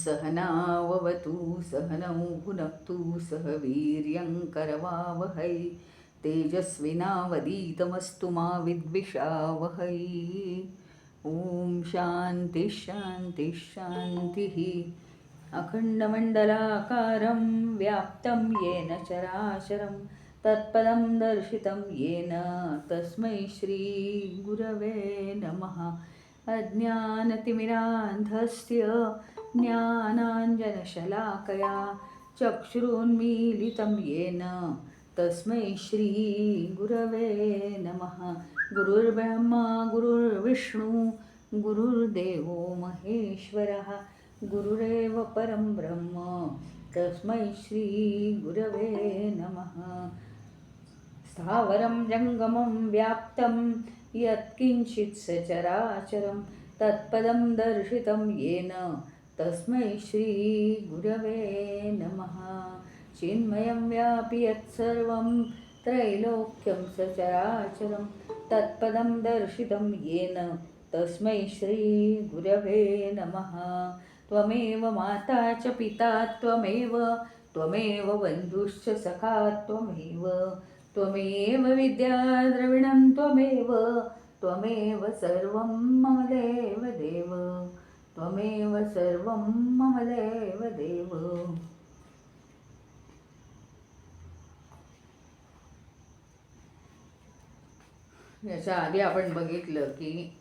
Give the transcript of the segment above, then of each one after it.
सहनाववतु सहनौ भुनक्तु सह वीर्यं करवावहै तेजस्विनावदीतमस्तु मा विद्विषावहै। ॐ शान्तिः शान्तिः शान्तिः। अखण्डमण्डलाकारं व्याप्तं येन चराचरं तत्पदं दर्शितं येन तस्मै श्रीगुरवे नमः। अज्ञानतिमिरान्धस्य ज्ञानाञ्जनशलाकया चक्षुरुन्मीलितं येन तस्मै श्रीगुरवे नमः। गुरुर्ब्रह्मा गुरुर्विष्णु गुरुर्देवो महेश्वरः गुरुरेव परं ब्रह्म तस्मै श्रीगुरवे नमः। स्थावरं जङ्गमं व्याप्तं यत्किञ्चित् सचराचरं तत्पदं दर्शितं येन तस्मै श्रीगुरवे नमः। चिन्मयं व्यापि यत्सर्वं त्रैलोक्यं सचराचरं तत्पदं दर्शितं येन तस्मै श्रीगुरवे नमः। त्वमेव माता च पिता त्वमेव बन्धुश्च सखा त्वमेव विद्या द्रविणं त्वमेव सर्वं मम देवदेव त्वमेव सर्वं मम देवदेव। याच्या आधी आपण बघितलं की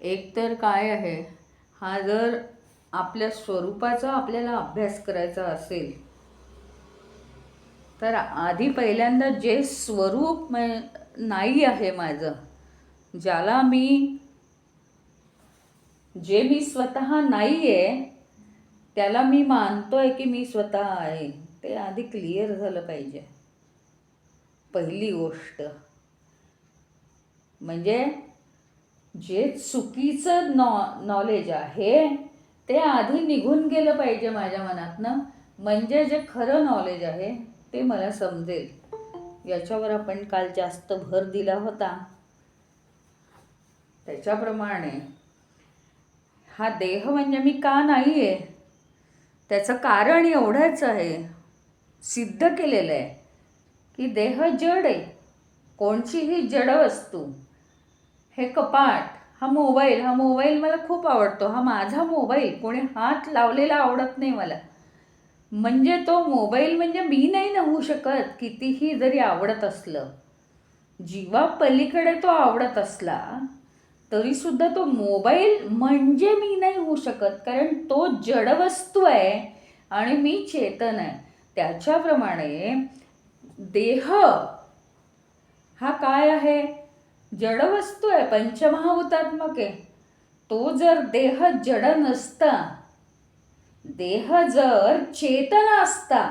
एकतर काय आहे, हा जर आपल्या स्वरूपाचा आपल्याला अभ्यास करायचा असेल तर आधी पहिल्यांदा जे स्वरूप नाही आहे माझं, जे मी स्वतः नाही आहे त्याला मी मानतोय की मी स्वतः आहे, ते आधी क्लिअर झालं पाहिजे। पहिली गोष्ट म्हणजे जे चुकीचं नॉलेज आहे ते आधी निघून गेलं पाहिजे माझ्या मनातनं, म्हणजे जे खरं नॉलेज आहे ते मला समजेल। याच्यावर आपण काल जास्त भर दिला होता। त्याच्याप्रमाणे हा देह म्हणजे मी का नाही आहे त्याचं कारण एवढंच आहे, सिद्ध केलेलं आहे की देह जड आहे। कोणतीही जड वस्तू, हे कपाट, हा मोबाईल मला खूप आवडतो, हा माझा मोबाईल, कोणी हात लावलेला आवडत नाही मला, म्हणजे तो मोबाईल म्हणजे मी नाही ना होऊ शकत। कितीही जरी आवडत असलं, जीवा पलीकडे तो आवडत असला तरी सुद्धा तो मोबाईल म्हणजे मी नाही होऊ शकत, कारण तो जड वस्तू आहे आणि मी चेतन आहे। त्याच्याप्रमाणे देह हा काय आहे, जड वस्तू आहे, पंचमहाभूतात्मक आहे। तो जर देह जड नसता, देह जर चेतन असता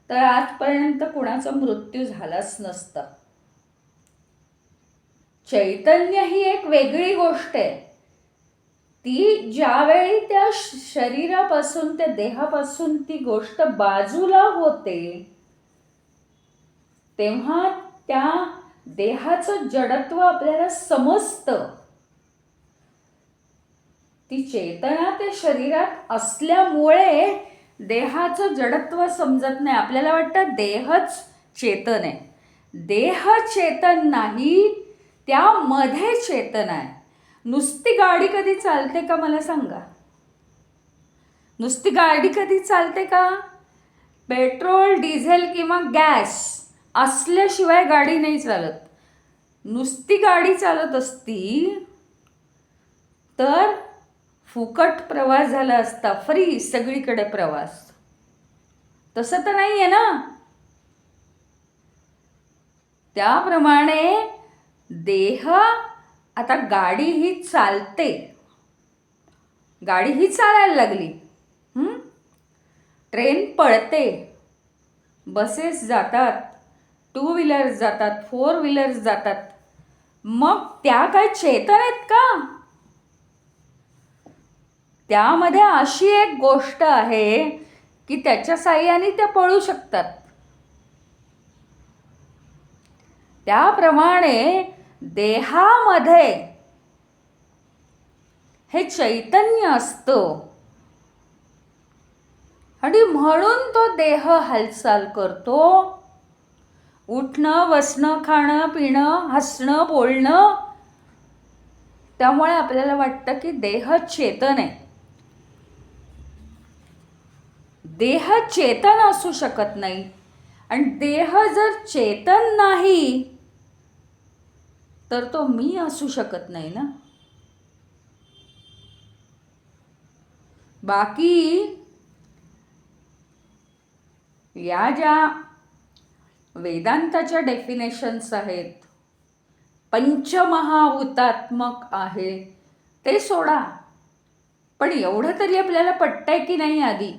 तर आजपर्यंत कुणाचा मृत्यू झालाच नसता। चैतन्य ही एक वेगळी गोष्ट आहे, ती ज्यावेळी त्या शरीरापासून त्या देहापासून ती गोष्ट बाजूला होते तेव्हा त्या देहाचं जडत्व आपल्याला समजतं। ती चेतना त्या शरीरात असल्यामुळे देहाचं जडत्व समजत नाही। आपल्याला वाटतं देहच चेतन आहे, देह चेतन नाही, त्यामध्ये चेतन आहे। नुसती गाडी कधी चालते का मला सांगा, नुसती गाडी कधी चालते का? पेट्रोल, डिझेल किंवा गॅस असल्याशिवाय गाडी नाही चालत। नुसती गाडी चालत असती तर फुकट प्रवास झाला असता, फ्री सगळीकडे प्रवास। तसं तर नाही आहे ना। त्याप्रमाणे देह, आता गाडी ही चालते, गाडी ही चालायला लागली, ट्रेन पळते, बसेस जातात, 2 व्हीलर्स जातात, 4 व्हीलर्स जातात, मग त्या काय चेतन आहेत का? त्यामध्ये अशी एक गोष्ट आहे की त्याच्या साहाय्याने त्या पळू शकतात। त्याप्रमाणे देहामध्ये हे चैतन्य असतं आणि म्हणून तो देह हालचाल करतो. उठणं, बसणं, खाणं, पिणं, हसणं, बोलणं. त्यामुळे आपल्याला वाटतं की देह चेतन आहे. देह चेतन असू शकत नाही. आणि देह जर चेतन नाही तर तो मी असू शकत नाही ना. बाकी या ज्या वेदांताच्या डेफिनेशन्स आहेत, पंचमहाभूतात्मक आहे, ते सोडा. पण एवढं तरी आपल्याला पटतंय की नाही आधी?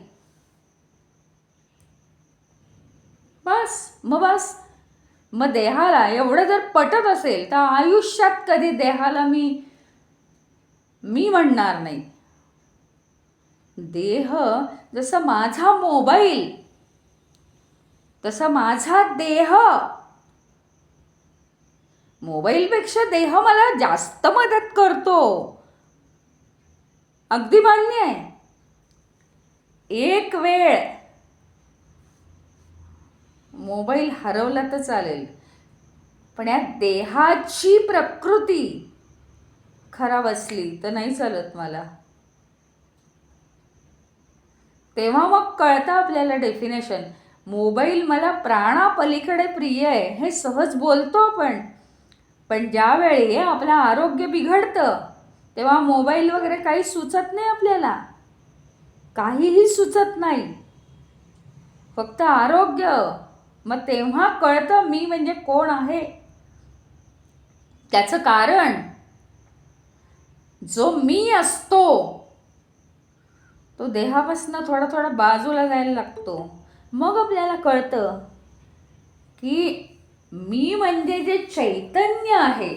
बस. मग देहाला एवढं जर पटत असेल तर आयुष्यात कधी देहाला मी म्हणणार नाही. देह जसं माझा मोबाईल तसा माझा देह. मोबाईलपेक्षा देह मला जास्त मदत करतो. अगदी मान्य आहे. एक वेळ मोबाईल हरवला तर चालेल, पण या देहाची प्रकृती खराब असली तर नाही चालत मला. तेव्हा मग कळतं आपल्याला डेफिनेशन. मोबाईल मला प्राणापलीकडे प्रिय आहे हे सहज बोलतो आपण, पण ज्यावेळी आपलं आरोग्य बिघडतं तेव्हा मोबाईल वगैरे काही सुचत नाही आपल्याला. काहीही सुचत नाही, फक्त आरोग्य. मग तेव्हा कळतं मी म्हणजे कोण आहे. त्याचं कारण जो मी असतो तो देहापासून थोडा थोडा बाजूला जायला लागतो. मग आपल्याला कळतं की मी म्हणजे जे चैतन्य आहे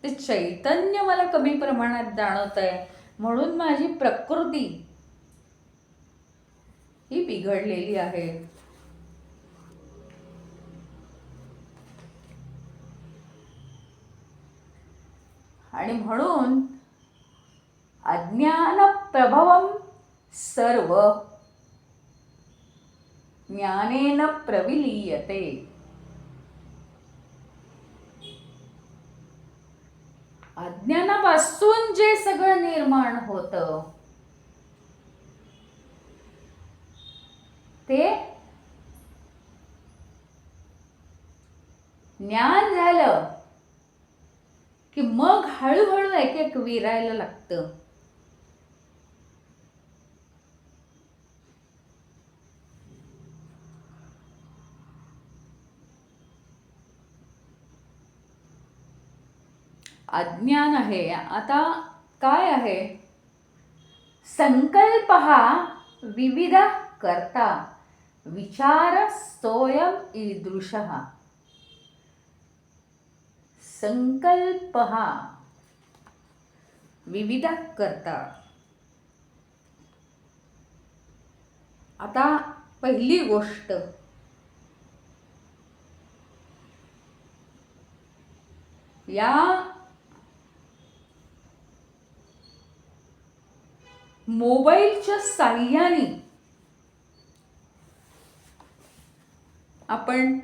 ते चैतन्य मला कमी प्रमाणात जाणवत आहे, म्हणून माझी प्रकृती ही बिघडलेली आहे. आणि म्हणून अज्ञान प्रभवम सर्व ज्ञानेन प्रविलीयते. अज्ञानापासून जे सगळं निर्माण होतं ते ज्ञान झालं की मग हळूहळू एक एक विरायला लागतं. अज्ञान आहे. आता काय आहे? संकल्प हा विविध करता विचार सोयम ईदृशः. संकल्प हा विविध करता. आता पहिली गोष्ट, या मोबाईलच्या साह्याने आपण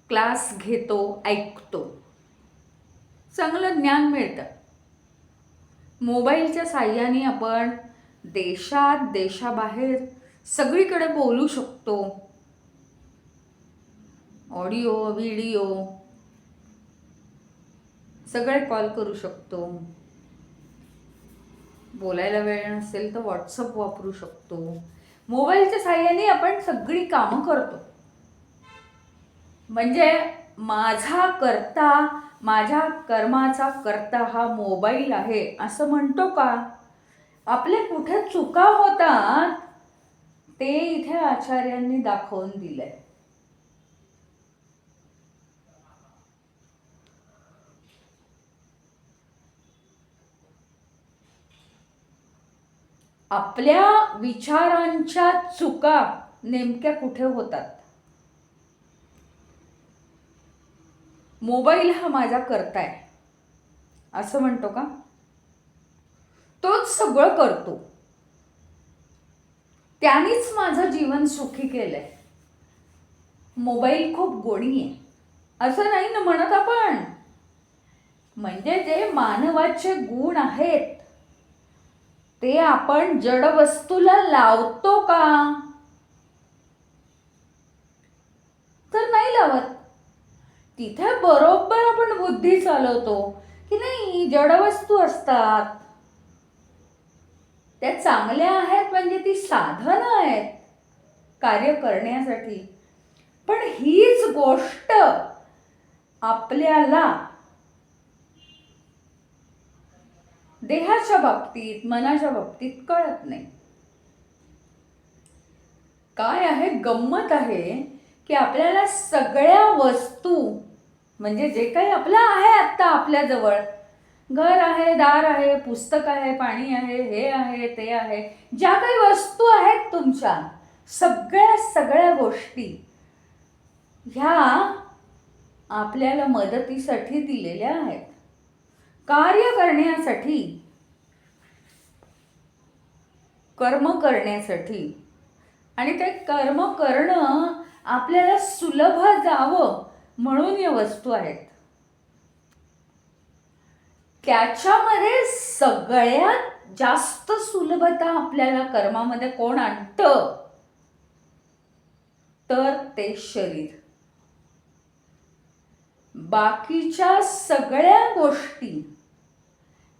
क्लास घेतो, ऐकतो, चांगलं ज्ञान मिळतं. मोबाईलच्या साह्याने आपण देशात देशाबाहेर सगळीकडे बोलू शकतो. ऑडिओ, व्हिडिओ सगळे कॉल करू शकतो. बोलायला वेळ नसेल तर व्हॉट्सअप वापरू शकतो. मोबाईलच्या साह्याने आपण सगळी कामं करतो. म्हणजे माझा कर्ता, माझ्या कर्माचा कर्ता हा मोबाईल आहे असं म्हणतो का? आपल्या कुठे चुका होतात ते इथे आचार्यांनी दाखवून दिलंय. आपल्या विचारांच्या चुका नेमक्या कुठे होतात? मोबाईल हा माझा कर्ता आहे असं म्हणतो का? तोच सगळं करतो. त्यानेच माझं जीवन सुखी केलंय. मोबाईल खूप गोडी आहे असं नाही ना म्हणत आपण. म्हणजे जे मानवाचे गुण आहेत ते आपण जड वस्तूला लावतो का? तर नाही लावत. तिथे बरोबर आपण बुद्धी चालवतो की नाही, जड वस्तू असतात त्या चांगल्या आहेत, म्हणजे ती साधनं आहेत कार्य करण्यासाठी. पण हीच गोष्ट आपल्याला देहाच्या बाबतीत, मनाच्या बाबतीत कळत नाही. काय आहे, गंमत आहे की आपल्याला सगळ्या वस्तू, म्हणजे जे काही आपलं आहे आत्ता आपल्याजवळ, घर आहे, दार आहे, पुस्तक आहे, पाणी आहे, हे आहे, ते आहे, ज्या काही वस्तू आहेत तुमच्या, सगळ्या गोष्टी ह्या आपल्याला मदतीसाठी दिलेल्या आहेत, कार्य करण्यासाठी, कर्म करण्यासाठी. आणि ते कर्म करणं आपल्याला सुलभ जावं म्हणून या वस्तू आहेत. त्याच्यामध्ये सगळ्यात जास्त सुलभता आपल्याला कर्मामध्ये कोण आणतं, तर ते शरीर. बाकीच्या सगळ्या गोष्टी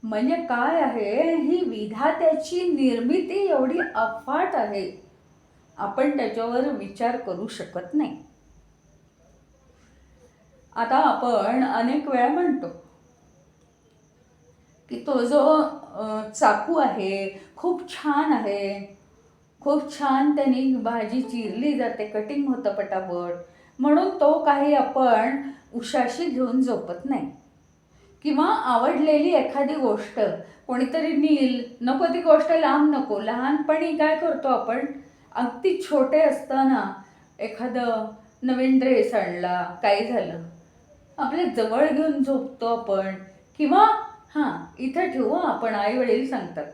म्हणजे काय आहे, ही विधात्याची निर्मिती एवढी अफाट आहे, आपण त्याच्यावर विचार करू शकत नाही. आता आपण अनेक वेळा म्हणतो की तो जो चाकू आहे खूप छान आहे, खूप छान त्यांनी भाजी चिरली जाते, कटिंग होतं पटापट, म्हणून तो काही आपण उशाशी घेऊन झोपत नाही. किंवा आवडलेली एखादी गोष्ट कोणीतरी नील, नको ती गोष्ट लांब नको. लहानपणी काय करतो आपण, अगदी छोटे असताना एखादं नवीन ड्रेस आणला, काही झालं, आपल्या जवळ घेऊन झोपतो आपण, किंवा हां इथं ठेवू आपण, आई वडील सांगतात,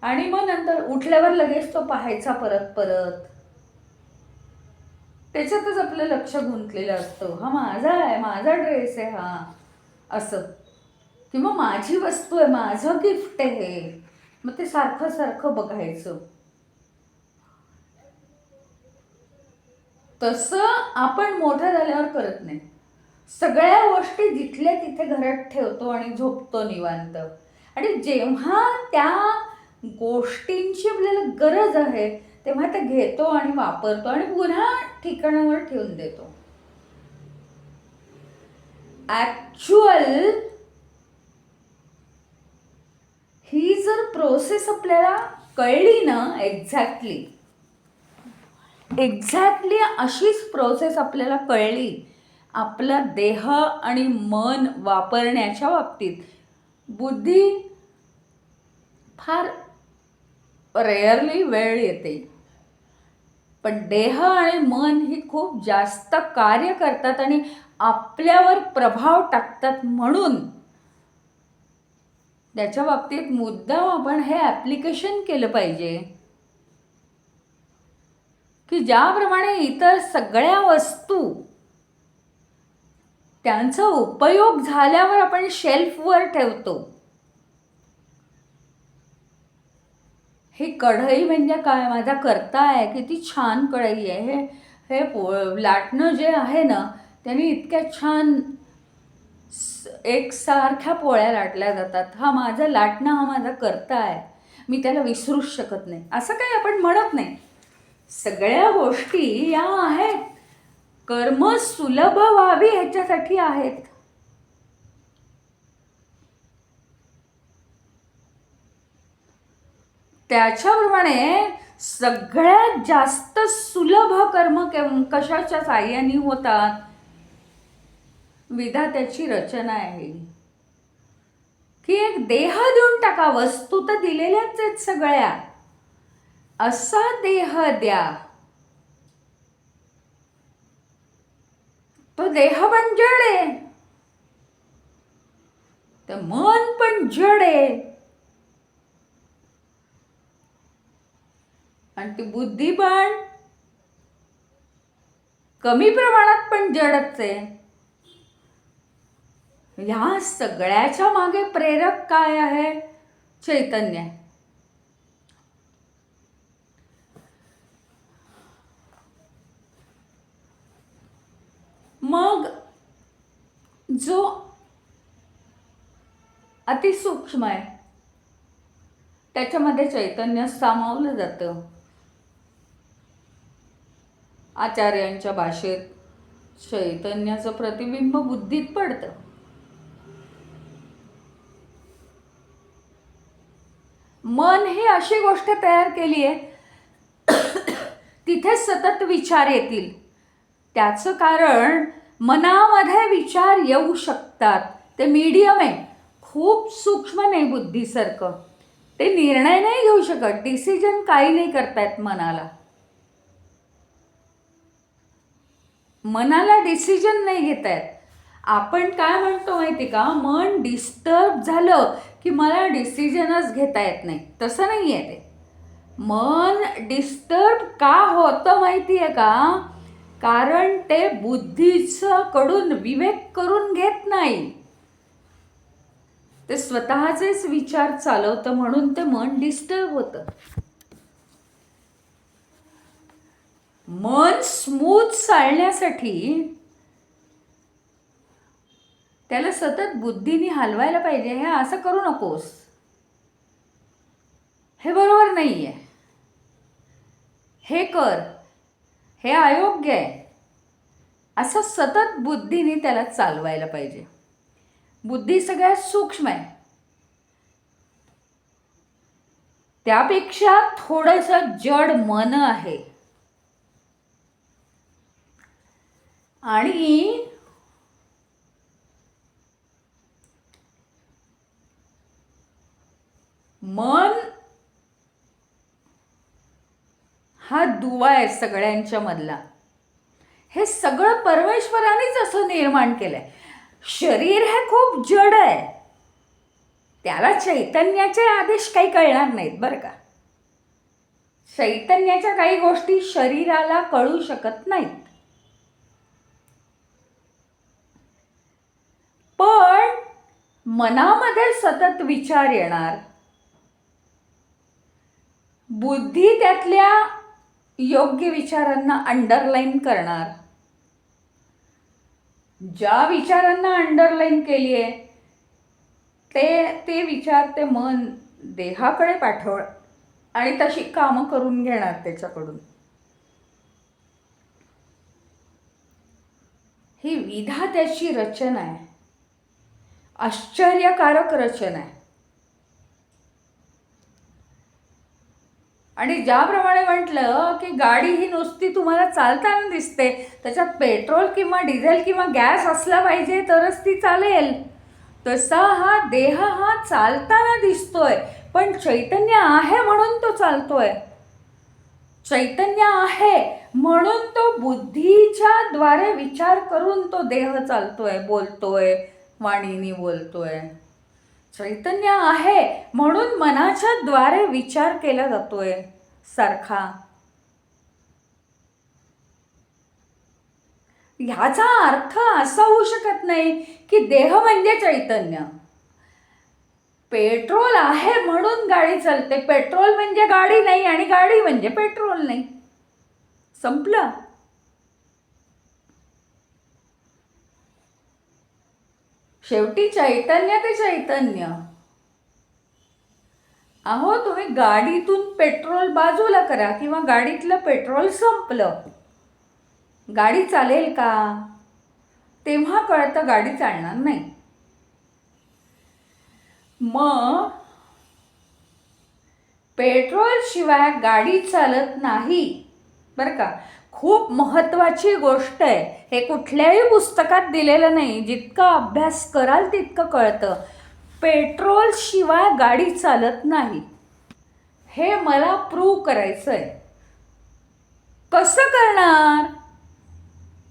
आणि मग नंतर उठल्यावर लगेच तो पाहायचा परत परत. त्याच्यातच आपलं लक्ष गुंतलेलं असतं, हा माझा आहे, माझा ड्रेस आहे हा, असं, किंवा माझी वस्तू आहे, माझं गिफ्ट आहे, मग ते सारखं सारखं बघायचं. तसं आपण मोठं झाल्यावर करत नाही. सगळ्या गोष्टी जिथल्या तिथे घरात ठेवतो आणि झोपतो निवांत. आणि जेव्हा त्या गोष्टींची आपल्याला गरज आहे तेव्हा ते घेतो आणि वापरतो आणि पुन्हा ठिकाणावर ठेवून देतो. ॲक्च्युअल ही जर प्रोसेस आपल्याला कळली ना, एक्झॅक्टली अशीच प्रोसेस आपल्याला कळली आपला देह आणि मन वापरण्याच्या बाबतीत. बुद्धी फार रेअरली वेळ येते, पण देह आणि मन ही खूप जास्त कार्य करतात आणि आपल्यावर प्रभाव टाकतात. म्हणून त्याच्या बाबतीत मुद्दाम आपण हे ॲप्लिकेशन केलं पाहिजे की ज्याप्रमाणे इतर सगळ्या वस्तू त्यांचा उपयोग झाल्यावर आपण शेल्फवर ठेवतो. ही कढई म्हणजे काय, माझा करता आहे, किती छान कढई आहे, हे लाटणं जे आहे ना त्यांनी इतक्या छान एकसारख्या पोळ्या लाटल्या जातात, हा माझं लाटणं, हा माझा करता आहे, मी त्याला विसरूच शकत नाही, असं काही आपण म्हणत नाही. सगळ्या गोष्टी या आहेत, कर्म सुलभ व्हावी ह्याच्यासाठी आहेत. त्याच्याप्रमाणे सगळ्यात जास्त सुलभ कर्म कशाच्या साह्याने होतात, विधात्याची रचना आहे की एक देह देऊन टाका, वस्तू तर दिलेल्याच आहेत सगळ्या, असा देह द्या. तो देह पण जड आहे, तर मन पण जड आहे, आणि ती बुद्धी पण कमी प्रमाणात पण जडच आहे. ह्या सगळ्याच्या मागे प्रेरक काय आहे? चैतन्य. मग जो अतिसूक्ष्म आहे त्याच्यामध्ये चैतन्य सामावलं जातं. आचार्यांच्या भाषेत चैतन्याचं प्रतिबिंब बुद्धीत पडतं. मन ही अशी गोष्ट तयार केली आहे तिथे सतत विचार येतील. त्याचं कारण मनामध्ये विचार येऊ शकतात. ते मीडियम आहे, खूप सूक्ष्म नाही बुद्धीसारखं. ते निर्णय नाही घेऊ शकत, डिसिजन काही नाही करतायत मनाला. मनाला डिसिजन नाही घेता येत. आपण काय म्हणतो माहिती का, मन डिस्टर्ब झालं की मला डिसिजनच घेता येत नाही. तसं नाही आहे ते. मन डिस्टर्ब का होतं माहिती आहे का? कारण ते बुद्धीचं कडून विवेक करून घेत नाही. ते स्वतःचेच विचार चालवतं, म्हणून ते मन डिस्टर्ब होतं. मन स्मूथ चालण्यासाठी त्याला सतत बुद्धीने हलवायला पाहिजे. हे असं करू नकोस, हे बरोबर नाही आहे, हे कर, हे अयोग्य आहे, असं सतत बुद्धीने त्याला चालवायला पाहिजे. बुद्धी सगळ्यात सूक्ष्म आहे. त्यापेक्षा थोडंसं जड मन आहे. आणि मन हा दुवा आहे सगळ्यांच्या मधला. हे सगळं परमेश्वरानेच असं निर्माण केलंय. शरीर हे खूप जड आहे, त्याला चैतन्याचे आदेश काही कळणार नाहीत बरं का. चैतन्याच्या काही गोष्टी शरीराला कळू शकत नाहीत. पण मनामध्ये सतत विचार येणार, बुद्धी त्यातल्या योग्य विचारांना अंडरलाईन करणार. ज्या विचारांना अंडरलाईन केली आहे ते विचार ते मन देहाकडे पाठवणार आणि तशी कामं करून घेणार त्याच्याकडून. ही विधात्याची रचना आहे, आश्चर्यकारक रचना आहे. आणि ज्याप्रमाणे म्हटलं की गाडी ही नुसती तुम्हाला चालताना दिसते, त्याच्यात पेट्रोल किंवा डिझेल किंवा गॅस असला पाहिजे तरच ती चालेल. तसा हा देह हा चालताना दिसतोय, पण चैतन्य आहे म्हणून तो चालतोय. चैतन्य आहे म्हणून तो बुद्धीच्या द्वारे विचार करून तो देह चालतोय, बोलतोय, वाणीने बोलतोय. चैतन्य आहे म्हणून मनाच्या द्वारे विचार केला जातोय सारखा. ह्याचा अर्थ असा होऊ शकत नाही की देह म्हणजे चैतन्य. पेट्रोल आहे म्हणून गाडी चालते, पेट्रोल म्हणजे गाडी नाही आणि गाडी म्हणजे पेट्रोल नाही. संपलं. शेवटी चैतन्य ते चैतन्य. अहो, तुम्ही गाडीतून पेट्रोल बाजूला करा किंवा गाडीतलं पेट्रोल संपलं, गाडी चालेल का? तेव्हा कळतं गाडी चालणार नाही. मग पेट्रोल शिवाय गाडी चालत नाही बरं का. खूप महत्त्वाची गोष्ट आहे. हे कुठल्याही पुस्तकात दिलेलं नाही. जितका अभ्यास कराल तितकं कळतं. पेट्रोल शिवाय गाडी चालत नाही. हे मला प्रूव्ह करायचं आहे. कसं करणार?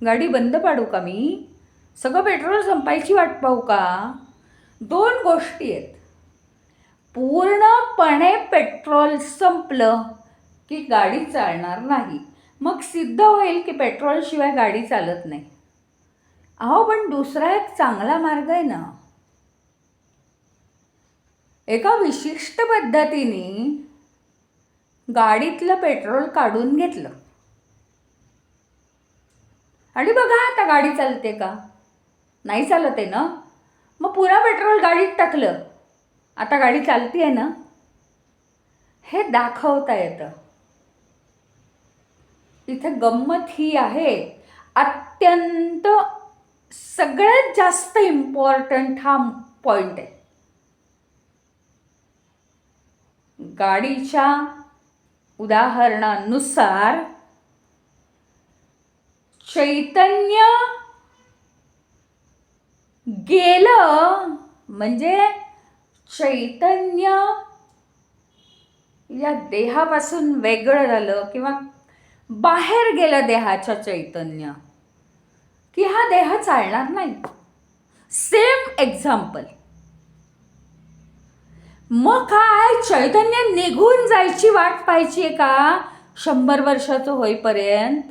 गाडी बंद पाडू का मी? सगळं पेट्रोल संपायची वाट पाहू का? दोन गोष्टी आहेत. पूर्णपणे पेट्रोल संपलं की गाडी चालणार नाही. मग सिद्ध होईल की पेट्रोलशिवाय गाडी चालत नाही. अहो पण दुसरा एक चांगला मार्ग आहे ना. एका विशिष्ट पद्धतीने गाडीतलं पेट्रोल काढून घेतलं आणि बघा आता गाडी चालते का? नाही चालत आहे ना. मग पुन्हा पेट्रोल गाडीत टाकलं, आता गाडी चालते आहे ना. हे दाखवता येतं. इथे गंमत ही आहे, अत्यंत सगळ्यात जास्त इम्पॉर्टंट हा पॉइंट आहे. गाडीच्या उदाहरणानुसार चैतन्य गेलं म्हणजे चैतन्य या देहापासून वेगळं झालं किंवा बाहेर गेलं देहाच्या चैतन्य की हा देह चालणार नाही. Same example. मग काय चैतन्य निघून जायची वाट पाहायची आहे का 100 वर्षाचं होईपर्यंत?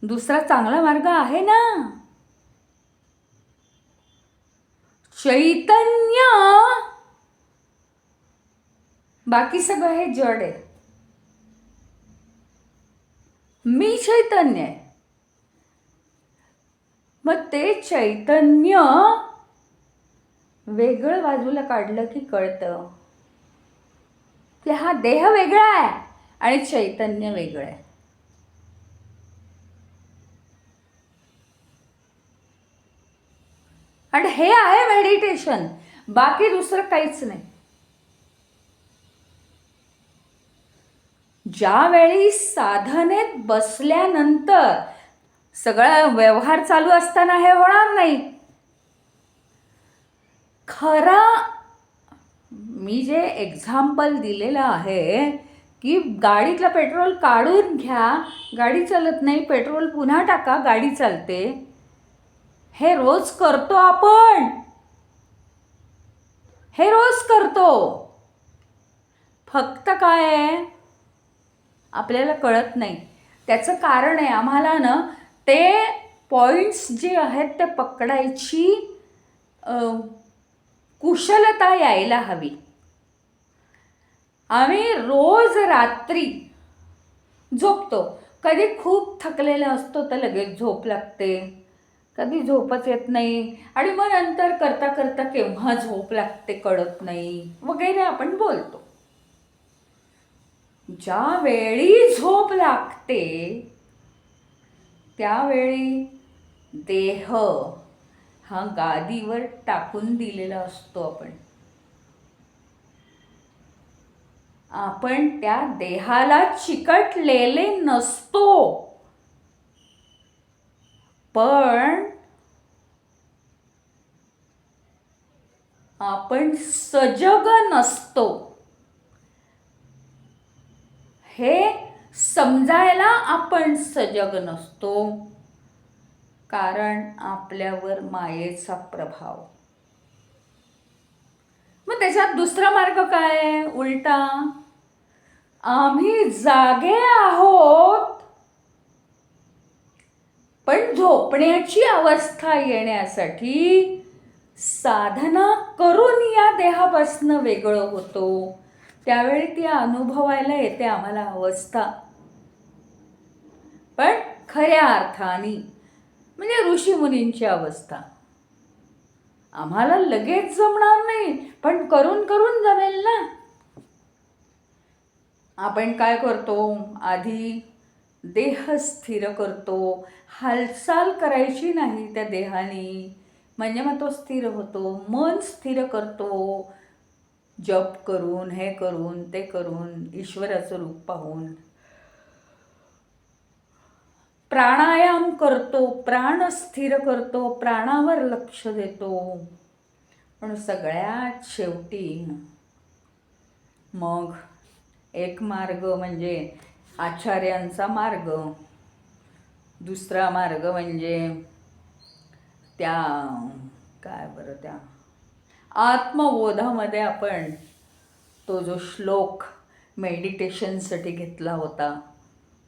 दुसरा चांगला मार्ग आहे ना. चैतन्य, बाकी सगळं हे जड आहे. मी चैतन्य आहे. मग ते चैतन्य वेगळं बाजूला काढलं की कळतं की हा देह वेगळा आहे आणि चैतन्य वेगळं आहे. आणि हे आहे मेडिटेशन, बाकी दुसरं काहीच नाही. ज्यावेळी साधनेत बसल्यानंतर सगळा व्यवहार चालू असताना हे होणार नाही. खरा मी जे एक्झाम्पल दिलेलं आहे की गाडीतलं पेट्रोल काढून घ्या, गाडी चालत नाही, पेट्रोल पुन्हा टाका, गाडी चालते. हे रोज करतो आपण, हे रोज करतो. फक्त काय आहे आपल्याला कळत नाही. त्याचं कारण आहे आम्हाला ना ते पॉइंट्स जे आहेत ते पकडायची कुशलता यायला हवी. आम्ही रोज रात्री झोपतो. कधी खूप थकलेलं असतो तर लगेच झोप लागते, कधी झोपच येत नाही आणि मग नंतर करता करता केव्हा झोप लागते कळत नाही वगैरे आपण बोलतो. ज्यावेळी झोप लागते त्यावेळी देह हा गादीवर टाकून दिलेला असतो. आपण त्या देहाला चिकटलेले नसतो, पण आपण सजग नसतो. हे समजायला आपण सजग नसतो कारण आपल्यावर मायेचा प्रभाव. मग त्याच्यात दुसरा मार्ग काय आहे? उलटा, आम्ही जागे आहोत पण झोपण्याची अवस्था येण्यासाठी साधना करून या देहापासून वेगळं होतो. त्यावेळी ती अनुभवायला येते आम्हाला अवस्था. पण खऱ्या अर्थाने म्हणजे ऋषीमुनींची अवस्था आम्हाला लगेच जमणार नाही, पण करून करून जमेल ना. आपण काय करतो, आधी देह स्थिर करतो. हालचाल करायची नाही त्या देहाने, म्हणजे मग तो स्थिर होतो. मन स्थिर करतो जप करून, हे करून, ते करून, ईश्वराचं रूप पाहून. प्राणायाम करतो, प्राण स्थिर करतो, प्राणावर लक्ष देतो. पण सगळ्यात शेवटी मग एक मार्ग म्हणजे आचार्यांचा मार्ग, दुसरा मार्ग म्हणजे त्या काय बरं त्या आत्मबोधामध्ये आपण तो जो श्लोक मेडिटेशनसाठी घेतला होता,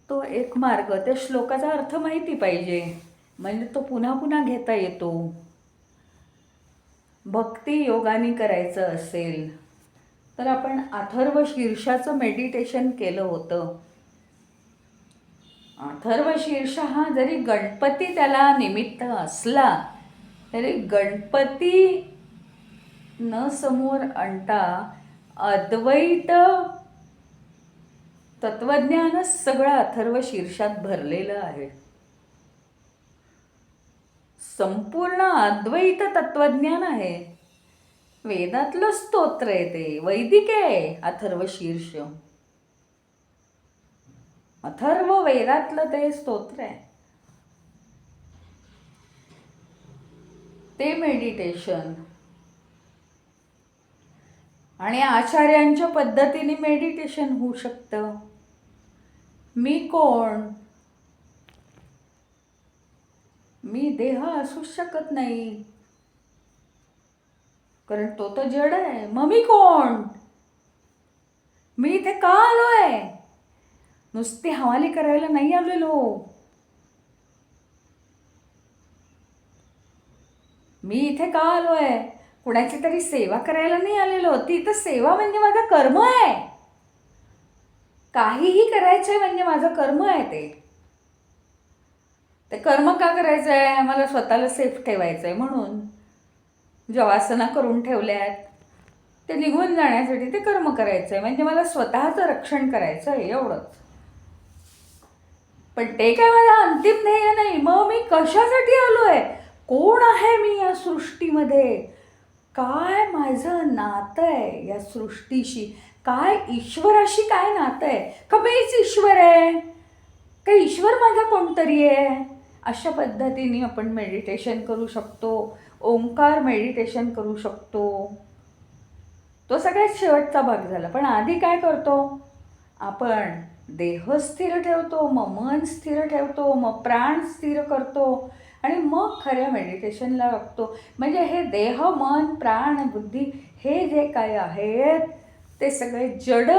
तो एक मार्ग. त्या श्लोकाचा अर्थ माहिती पाहिजे, म्हणजे तो पुन्हा पुन्हा घेता येतो. भक्ती योगाने करायचं असेल तर आपण अथर्व शीर्षाचं मेडिटेशन केलं होतं. अथर्व शीर्ष हा जरी गणपती त्याला निमित्त असला तरी गणपती न समोर आणता अद्वैत तत्वज्ञानच सगळं अथर्व शीर्षात भरलेलं आहे. संपूर्ण अद्वैत तत्वज्ञान आहे. वेदातलं स्तोत्र आहे ते, वैदिक आहे अथर्व शीर्ष. अथर्व वेदातलं ते स्तोत्र आहे. ते मेडिटेशन आणि आचार्यांच्या पद्धतीने मेडिटेशन होऊ शकतं. मी कोण? मी देह असूच शकत नाही, कारण तो तर जड आहे. मग मी कोण? मी इथे का आलोय? नुसती हवाली करायला नाही आलेलो. मी इथे का आलोय? कुणाची तरी सेवा करायला नाही आलेलो. ती तर सेवा म्हणजे माझं कर्म आहे. काहीही करायचंय म्हणजे माझं कर्म आहे. ते कर्म का करायचं आहे? मला स्वतःला सेफ ठेवायचं आहे म्हणून. जवासना करून ठेवल्यात, ते निघून जाण्यासाठी ते कर्म करायचं आहे, म्हणजे मला स्वतःचं रक्षण करायचं आहे, एवढंच. पण ते काय माझं अंतिम ध्येय नाही. मग मी कशासाठी आलोय? कोण आहे मी या सृष्टीमध्ये? काय माझं नातं आहे या सृष्टीशी? काय ईश्वराशी काय नातं आहे? का मीच ईश्वर आहे? का ईश्वर माझा कोणतरी आहे? अशा पद्धतीने आपण मेडिटेशन करू शकतो. ओंकार मेडिटेशन करू शकतो. तो सगळ्यात शेवटचा भाग झाला. पण आधी काय करतो आपण? देह स्थिर ठेवतो, मग मन स्थिर ठेवतो, मग प्राण स्थिर करतो आणि मग खऱ्या मेडिटेशनला लागतो. म्हणजे हे देह, मन, प्राण, बुद्धी हे जे काय आहेत ते सगळे जड,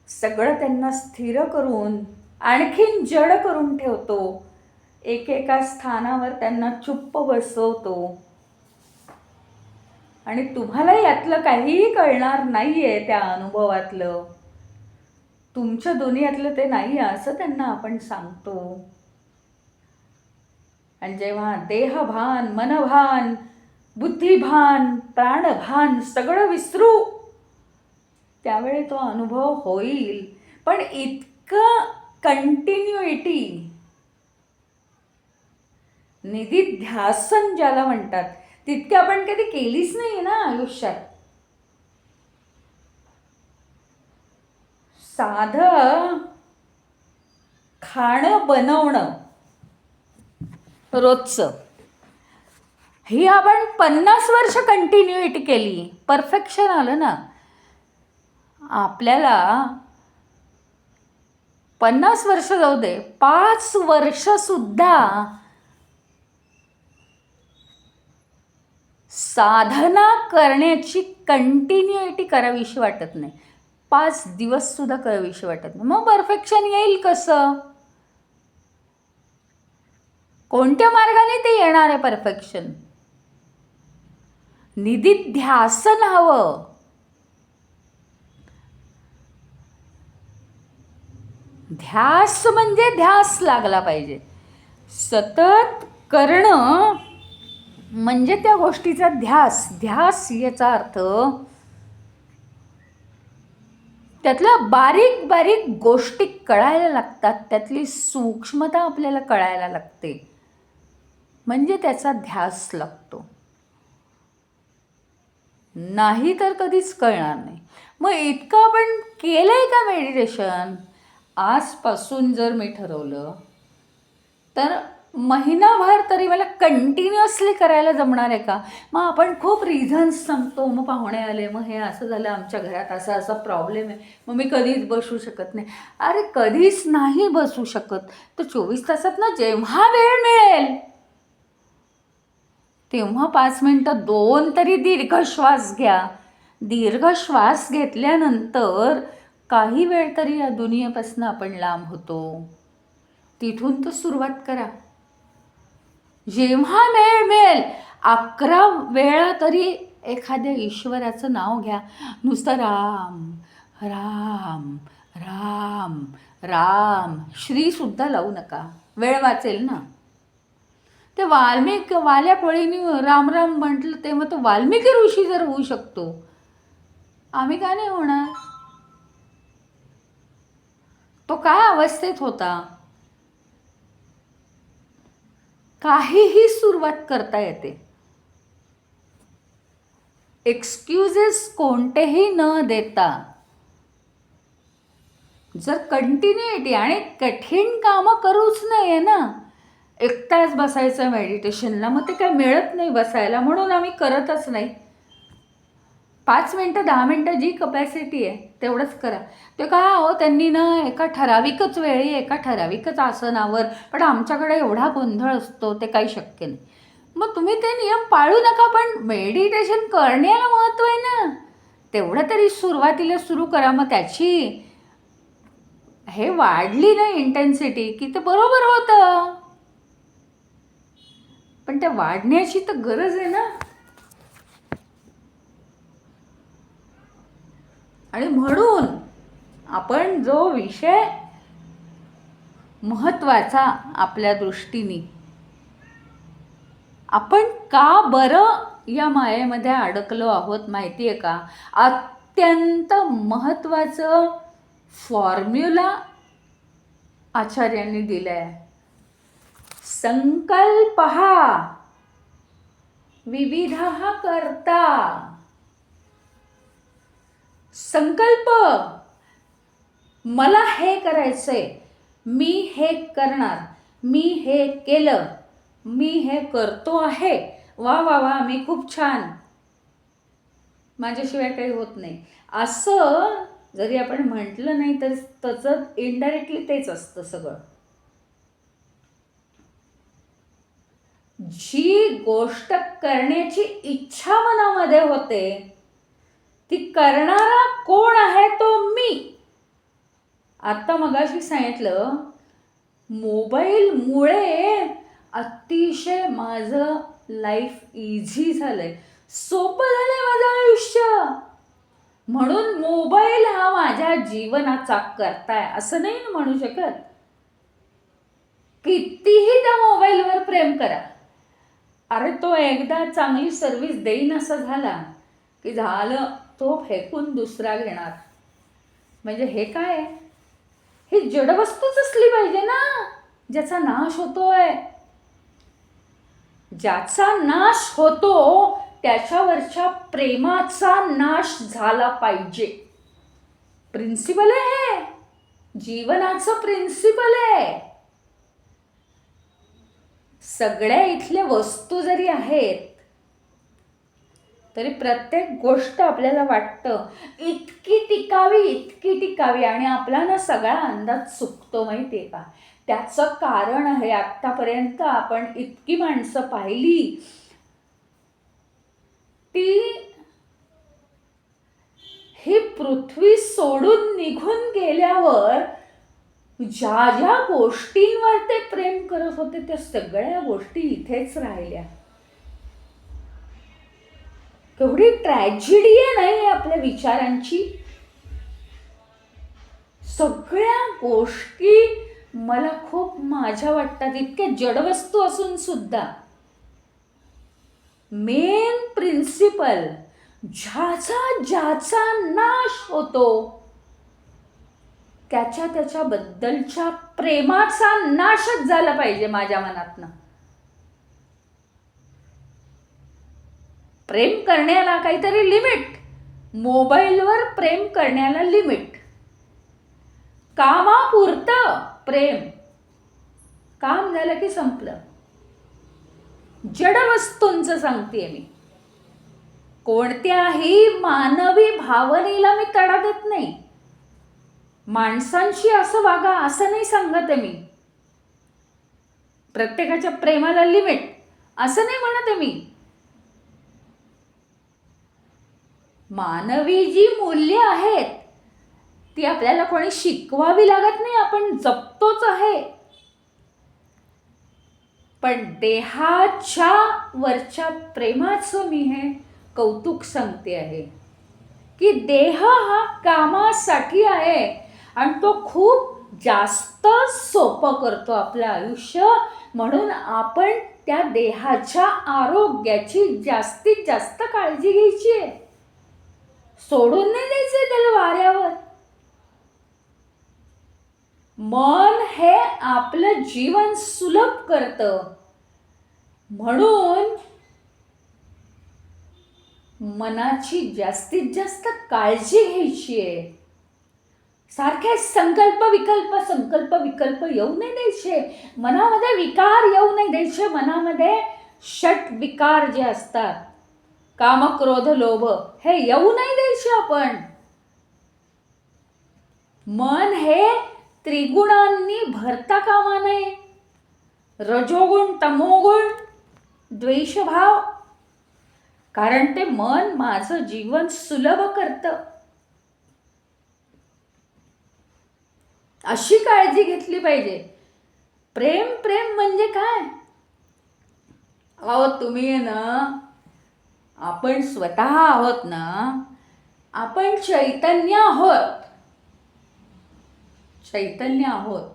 सगळं त्यांना स्थिर करून आणखीन जड करून ठेवतो. एकेका स्थानावर त्यांना चुप्प बसवतो. आणि तुम्हाला यातलं काहीही कळणार नाही आहे, त्या अनुभवातलं, तुमच्या दुनियातलं ते नाही आहे असं त्यांना आपण सांगतो. आणि जेव्हा देहभान, मनभान, बुद्धिभान, प्राणभान सगळं विसरू, त्यावेळी तो अनुभव होईल. पण इतकं कंटिन्युइटी, निधिध्यासन ज्याला म्हणतात, तितकी आपण कधी केलीच नाही ना आयुष्यात. साधं खाणं बनवणं रोजचं, ही आपण 50 वर्ष कंटिन्युइटी केली, परफेक्शन आलं ना आपल्याला. 50 वर्ष जाऊ दे, 5 वर्षसुद्धा साधना करण्याची कंटिन्युइटी करावीशी वाटत नाही. 5 दिवससुद्धा करावीशी वाटत नाही. मग परफेक्शन येईल कसं? कोणत्या मार्गाने ते येणार आहे परफेक्शन? निधिध्यासन हवं. ध्यास म्हणजे ध्यास लागला पाहिजे. सतत करणं म्हणजे त्या गोष्टीचा ध्यास. ध्यास याचा अर्थ त्यातल्या बारीक बारीक गोष्टी कळायला लागतात, त्यातली सूक्ष्मता आपल्याला कळायला लागते, म्हणजे त्याचा ध्यास लागतो. नाही तर कधीच कळणार नाही. मग इतकं आपण केलंय का मेडिटेशन? आजपासून जर मी ठरवलं तर महिनाभर तरी मला कंटिन्युअसली करायला जमणार आहे का? मग आपण खूप रिझन्स सांगतो. मग पाहुणे आले, मग हे असं झालं, आमच्या घरात असा असा प्रॉब्लेम आहे, मग मी कधीच बसू शकत नाही. अरे कधीच नाही बसू शकत तर 24 तासात ना जेव्हा वेळ मिळेल तेव्हा 5 मिनटं 2 तरी दीर्घ श्वास घ्या. दीर्घ श्वास घेतल्यानंतर काही वेळ तरी या दुनियेपासून आपण लांब होतो. तिथून तर सुरुवात करा. जेव्हा वेळ मिळेल 11 वेळा तरी एखाद्या ईश्वराचं नाव घ्या. नुसतं राम राम राम राम. श्रीसुद्धा लावू नका, वेळ वाचेल ना. ते वाल्या कोळीनी राम राम म्हटलं तेव्हा तो वाल्मिकी ऋषी जर होऊ शकतो, आम्ही का नाही होणार? तो काय अवस्थेत होता? काहीही सुरुवात करता येते. एक्सक्यूजेस कोणतेही न देता जर कंटिन्युटी, आणि कठीण कामं करूच नाही ना. 1 तास बसायचं मेडिटेशनला, मग ते काय मिळत नाही बसायला, म्हणून आम्ही करतच नाही. 5 मिनटं 10 मिनटं जी कपॅसिटी आहे तेवढंच करा. ते काय हो, त्यांनी ना एका ठराविकच वेळी एका ठराविकच आसनावर, पण आमच्याकडे एवढा गोंधळ असतो ते काही शक्य नाही. मग तुम्ही ते नियम पाळू नका, पण मेडिटेशन करण्याला महत्त्व आहे ना. तेवढं तरी सुरुवातीला सुरू करा. मग त्याची हे वाढली नाही इंटेन्सिटी की ते बरोबर होतं, पण त्या वाढण्याची तर गरज आहे ना. आणि म्हणून आपण जो विषय महत्त्वाचा आपल्या दृष्टीने, आपण का बरं या मायेमध्ये अडकलो आहोत माहिती आहे का? अत्यंत महत्त्वाचं फॉर्म्युला आचार्यांनी दिलं आहे. संकल्पः विविधः कर्ता. संकल्प, मला हे करायचंय, मी हे करणार, मी हे केलं, मी हे करतो आहे, वा वा वा मी खूप छान, माझ्याशिवाय काही होत नाही, असं जरी आपण म्हटलं नाही तर त्याचं इनडायरेक्टली तेच असतं सगळं. जी गोष्ट करण्याची इच्छा मनामध्ये होते ती करणारा कोण आहे? तो मी. आता मगाशी सांगितलं, मोबाईलमुळे अतिशय माझं लाईफ इझी झालंय, सोपं झालंय माझं आयुष्य. म्हणून मोबाईल हा माझ्या जीवनाचा कर्ता आहे असं नाही म्हणू शकत. कितीही त्या मोबाईलवर प्रेम करा, अरे तो एकदा चांगली सर्व्हिस देईन असं झाला की झालं, तो फेकून दुसरा घेणार. म्हणजे हे काय? ही जडवस्तूच असली पाहिजे ना ज्याचा नाश होतोय. ज्याचा नाश होतो त्याच्यावरच्या प्रेमाचा नाश झाला पाहिजे. प्रिन्सिपल आहे हे, जीवनाचं प्रिन्सिपल आहे. सगळ्या इथल्या वस्तू जरी आहेत तरी प्रत्येक गोष्ट आपल्याला वाटतं इतकी टिकावी, आणि आपला ना सगळा अंदाज चुकतो माहिती आहे का? त्याचं कारण आहे, आत्तापर्यंत आपण इतकी माणसं पाहिली, ती ही पृथ्वी सोडून निघून गेल्यावर ज्या ज्या गोष्टींवर ते प्रेम करत होते त्या सगळ्या गोष्टी इथेच राहिल्या. केवढी ट्रॅजेडी आहे नाही आपल्या विचारांची. सगळ्या गोष्टी मला खूप माझ्या वाटतात, इतक्या जडवस्तू असून सुद्धा मेन प्रिन्सिपल, ज्याचा नाश होतो त्याच्याबद्दलच्या प्रेमाचा नाशच झाला पाहिजे माझ्या मनातनं. प्रेम करण्याला काहीतरी लिमिट, मोबाईलवर प्रेम करण्याला लिमिट. कामापुरतं प्रेम, काम झालं की संपलं. जडवस्तूंचं सांगतेय मी, कोणत्याही मानवी भावनेला मी तडा देत नाही. माणसांशी असं वागा असं नाही सांगत आहे मी. प्रत्येकाच्या प्रेमाला लिमिट असं नाही म्हणत आहे मी. मानवी जी मूल्य आहेत ती आपल्याला कोणी शिकवावी लागत नाही, आपण जपतोच आहे. पण देहाच्या वरच्या प्रेमाचं मी हे कौतुक सांगते आहे की देह हा कामासाठी आहे आणि तो खूप जास्त सोपं करतो आपलं आयुष्य. म्हणून आपण त्या देहाच्या आरोग्याची जास्तीत जास्त काळजी घ्यायची आहे, सोडून नाही द्यायचं त्याला वाऱ्यावर. मन हे आपलं जीवन सुलभ करतं, म्हणून मनाची जास्तीत जास्त काळजी घ्यायची आहे. सारखे संकल्प विकल्प येऊ नाही द्यायचे, मनामध्ये विकार येऊ नाही द्यायचे. मनामध्ये षट विकार जे असतात, काम क्रोध लोभ, हे येऊ नाही द्यायचे आपण. मन हे त्रिगुणांनी भरता कामा नये. रजोगुण तमोगुण द्वेषभाव, कारण ते मन माझं जीवन सुलभ करतं. अशी काळजी घेतली पाहिजे. प्रेम म्हणजे काय? अहो तुम्ही ना, आपण स्वतः आहोत ना, आपण चैतन्य आहोत. चैतन्य आहोत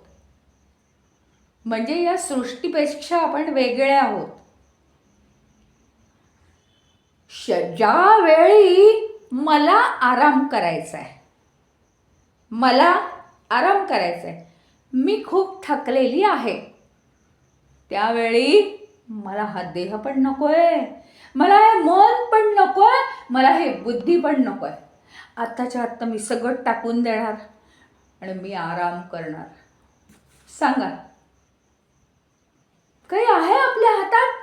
म्हणजे या सृष्टीपेक्षा आपण वेगळे आहोत. ज्यावेळी मला आराम करायचा आहे, मी खूप थकलेली आहे, त्यावेळी मला हा देह पण नकोय, मला हे मन पण नकोय, मला हे बुद्धी पण नकोय. आत्ताच्या आत्ता मी सगळं टाकून देणार आणि मी आराम करणार. सांगा, काही आहे आपल्या हातात?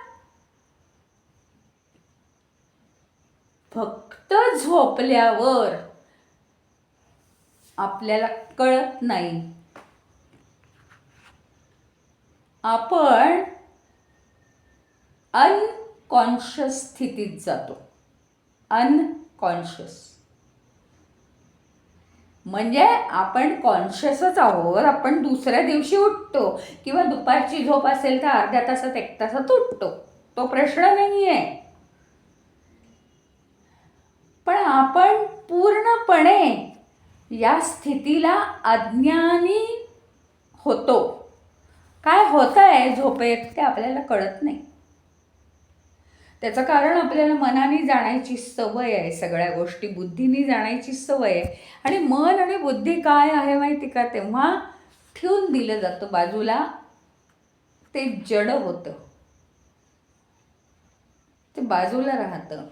फक्त झोपल्यावर आपल्याला कळत नाही, आपण अनकॉन्शियस स्थितीत जातो. अनकॉन्शियस म्हणजे आपण कॉन्शियसच आहोत, आपण दुसऱ्या दिवशी उठतो किंवा दुपारची झोप असेल तर अर्ध्या तासात 1 तासात उठतो, तो प्रश्न नाही आहे. पण आपण पूर्णपणे या स्थितीला अज्ञानी होतो. काय होतंय झोपेत ते आपल्याला कळत नाही. त्याचं कारण आपल्याला मनाने जाणायची सवय आहे, सगळ्या गोष्टी बुद्धीने जाणायची सवय आहे. आणि मन आणि बुद्धी काय आहे माहिती का, तेव्हा ठेवून दिलं जातं बाजूला, ते जड होतं, ते बाजूला राहतं,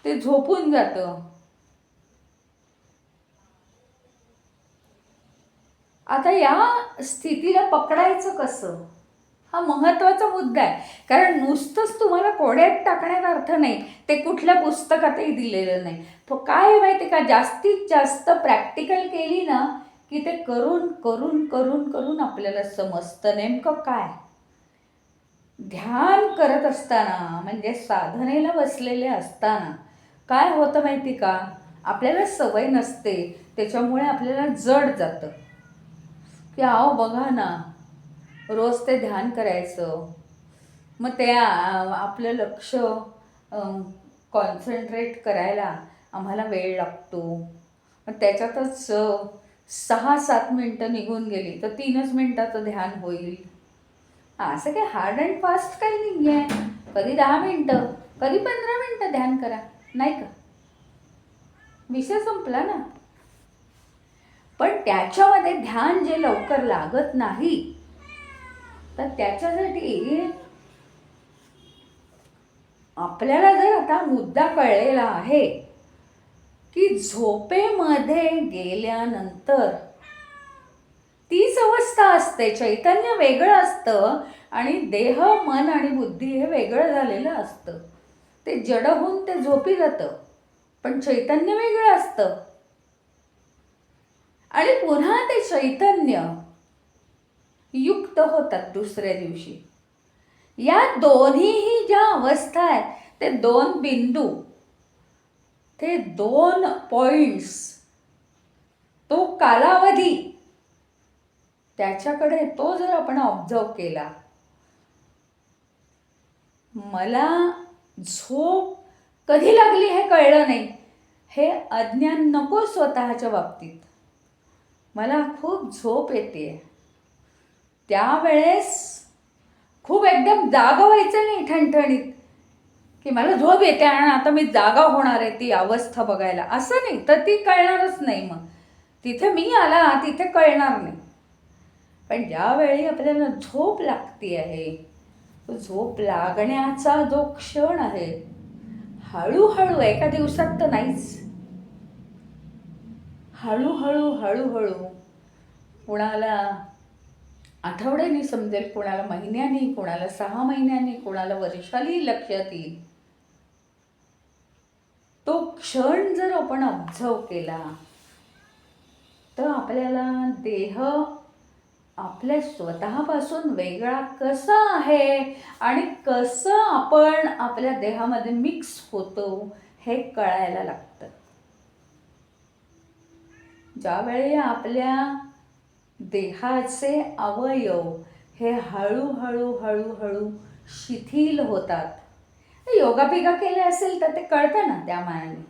ते झोपून जातं. आता या स्थितीला पकडायचं कसं, हा महत्त्वाचा मुद्दा आहे. कारण नुसतंच तुम्हाला कोड्यात टाकण्यात अर्थ नाही, ते कुठल्या पुस्तकातही दिलेलं नाही. तो काय माहिती का, जास्तीत जास्त प्रॅक्टिकल केली ना की ते करून करून करून करून आपल्याला समजतं नेमकं काय. ध्यान करत असताना म्हणजे साधनेला बसलेले असताना काय होतं माहिती का, आपल्याला सवय नसते, त्याच्यामुळे आपल्याला जड जातं की अहो बघा ना, रोज ते ध्यान करायचं, मग ते आपलं लक्ष कॉन्सन्ट्रेट करायला आम्हाला वेळ लागतो. मग त्याच्यातच 6-7 मिनटं निघून गेली तर 3च मिनटाचं ध्यान होईल. असं काही हार्ड अँड फास्ट काही नाही आहे. कधी 10 मिनटं, कधी 15 मिनटं ध्यान करा, नाही का, विषय संपला ना. पण त्याच्यामध्ये ध्यान जे लवकर लागत नाही, तर त्याच्यासाठी आपल्याला जर आता मुद्दा कळलेला आहे की झोपेमध्ये गेल्यानंतर तीच अवस्था असते, चैतन्य वेगळं असतं आणि देह मन आणि बुद्धी हे वेगळं झालेलं असतं. ते जड होऊन ते झोपी जातं, पण चैतन्य वेगळं असतं. आणि पुन्हा ते चैतन्य युक्त होतात दुसऱ्या दिवशी. या दोन्हीही ज्या अवस्था आहेत, ते 2 बिंदू, ते 2 पॉइंट्स तो कालावधी, त्याच्याकडे तो जर आपण ऑब्झर्व केला, मला झोप कधी लागली हे कळलं नाही, हे अज्ञान नको स्वतःच्या बाबतीत. मला खूप झोप येते, त्यावेळेस खूप एकदम जागा व्हायचं नाही ठणठणीत, की मला झोप येते आणि आता मी जागा होणार आहे ती अवस्था बघायला, असं नाही. तर ती कळणारच नाही. मग तिथे मी आला तिथे कळणार नाही. पण ज्यावेळी आपल्याला झोप लागती आहे, तो झोप लागण्याचा जो क्षण आहे, हळूहळू, एका दिवसात तर नाहीच, हळूहळू हळूहळू, कुणाला आठवड्यानी समजेल, कोणाला महिन्यानी, कोणाला 6 महिन्यांनी, कोणाला वर्षाली लक्षात येईल. तो क्षण जर आपण ऑब्झर्व केला तर आपल्याला देह आपल्या स्वतःपासून वेगळा कसा आहे आणि कसं आपण आपल्या देहामध्ये मिक्स होतो हे कळायला लागतं. ज्यावेळी आपल्या देहाचे अवयव हे हळूहळू हळूहळू शिथिल होतात, योगा बिगा केले असेल तर ते कळतं ना त्या मानाने,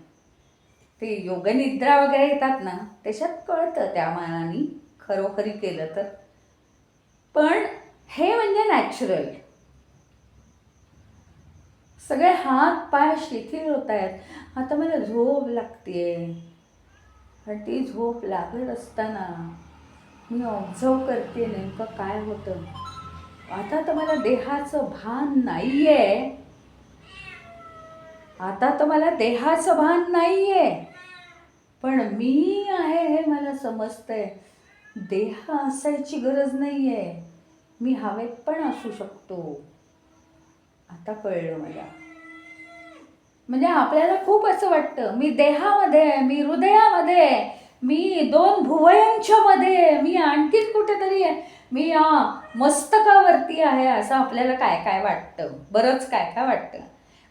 ते योगनिद्रा वगैरे येतात ना त्याच्यात कळतं त्या मानाने खरोखरी केलं तर. पण हे म्हणजे नॅचरल. सगळे हात पाय शिथिल होत आहेत. आता मला झोप लागतेय, आणि ती झोप लागत असताना मी ऑब्झर्व करते नेमकं काय होतं. आता तर मला देहाचं भान नाहीये, आता तर मला देहाचं भान नाहीये, पण मी आहे हे मला समजतंय. देह असायची गरज नाहीये, मी हवेत पण असू शकतो. आता कळलं मला. म्हणजे आपल्याला खूप असं वाटतं मी देहामध्ये, मी हृदयामध्ये, मी 2 भुवयांच्या मध्ये, मी आणखीन कुठेतरी आहे, मी मस्तकावरती आहे, असं आपल्याला काय काय वाटतं, बरंच काय काय वाटतं.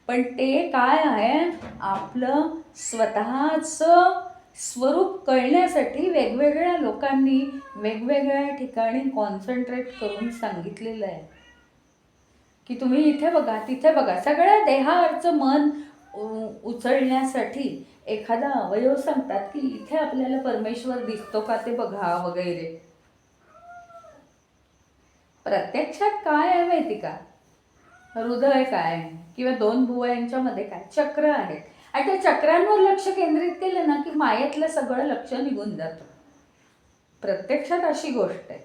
पण ते काय आहे, आपलं स्वतःचं स्वरूप कळण्यासाठी वेगवेगळ्या लोकांनी वेगवेगळ्या ठिकाणी कॉन्सन्ट्रेट करून सांगितलेलं आहे की तुम्ही इथे बघा तिथे बघा. सगळ्या देहावरचं मन उचलण्यासाठी एखादा अवयव सांगतात की इथे आपल्याला परमेश्वर दिसतो का ते बघा वगैरे. प्रत्यक्षात काय आहे माहिती का, हृदय काय किंवा 2 भुवयांच्या मध्ये काय चक्र आहेत, आणि त्या चक्रांवर लक्ष केंद्रित केलं ना की मायेतलं सगळं लक्ष निघून जातं. प्रत्यक्षात अशी गोष्ट आहे.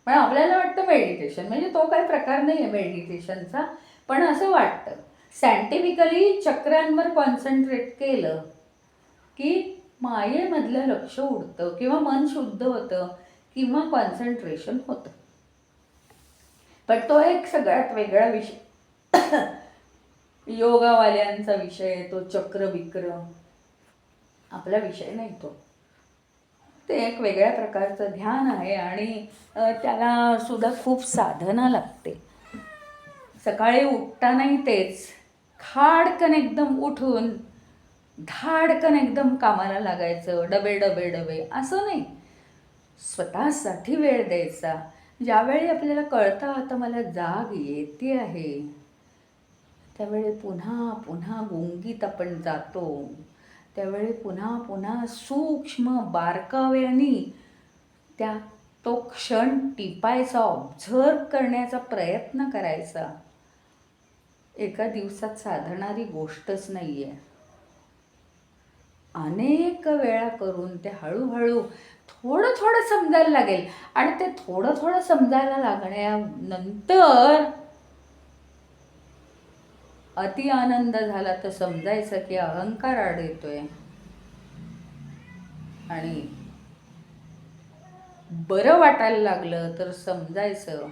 पण आपल्याला वाटतं मेडिटेशन म्हणजे तो काही प्रकार नाही आहे मेडिटेशनचा, पण असं वाटतं. सायंटिफिकली चक्रांवर कॉन्सन्ट्रेट केलं की मायेमधलं लक्ष उडतं किंवा मन शुद्ध होतं किंवा कॉन्सन्ट्रेशन होतं. पण तो एक सगळ्यात वेगळा विषय, योगावाल्यांचा विषय, तो चक्र विक्र आपला विषय नाही. तो ते एक वेगळ्या प्रकारचं ध्यान आहे आणि त्याला सुद्धा खूप साधना लागते. सकाळी उठतानाही तेच, खाडकन एकदम उठून धाडकन एकदम कामाला लागायचं, डबे डबे डबे असं नाही. स्वतःसाठी वेळ द्यायचा. ज्यावेळी आपल्याला कळतं आता मला जाग येते आहे, त्यावेळी पुन्हा पुन्हा गुंगीत आपण जातो. त्यावेळी पुन्हा पुन्हा सूक्ष्म बारकाव्यानी तो क्षण टिपायचा, ऑब्झर्व करण्याचा प्रयत्न करायचा. एका दिवसात साधणारी गोष्टच नाही आहे. अनेक वेळा करून ते हळूहळू थोडं थोडं समजायला लागेल, आणि ते थोडं थोडं समजायला लागण्यानंतर अति आनंद झाला तर समजायचं की अहंकार आड येतोय, आणि बरं वाटायला लागलं तर समजायचं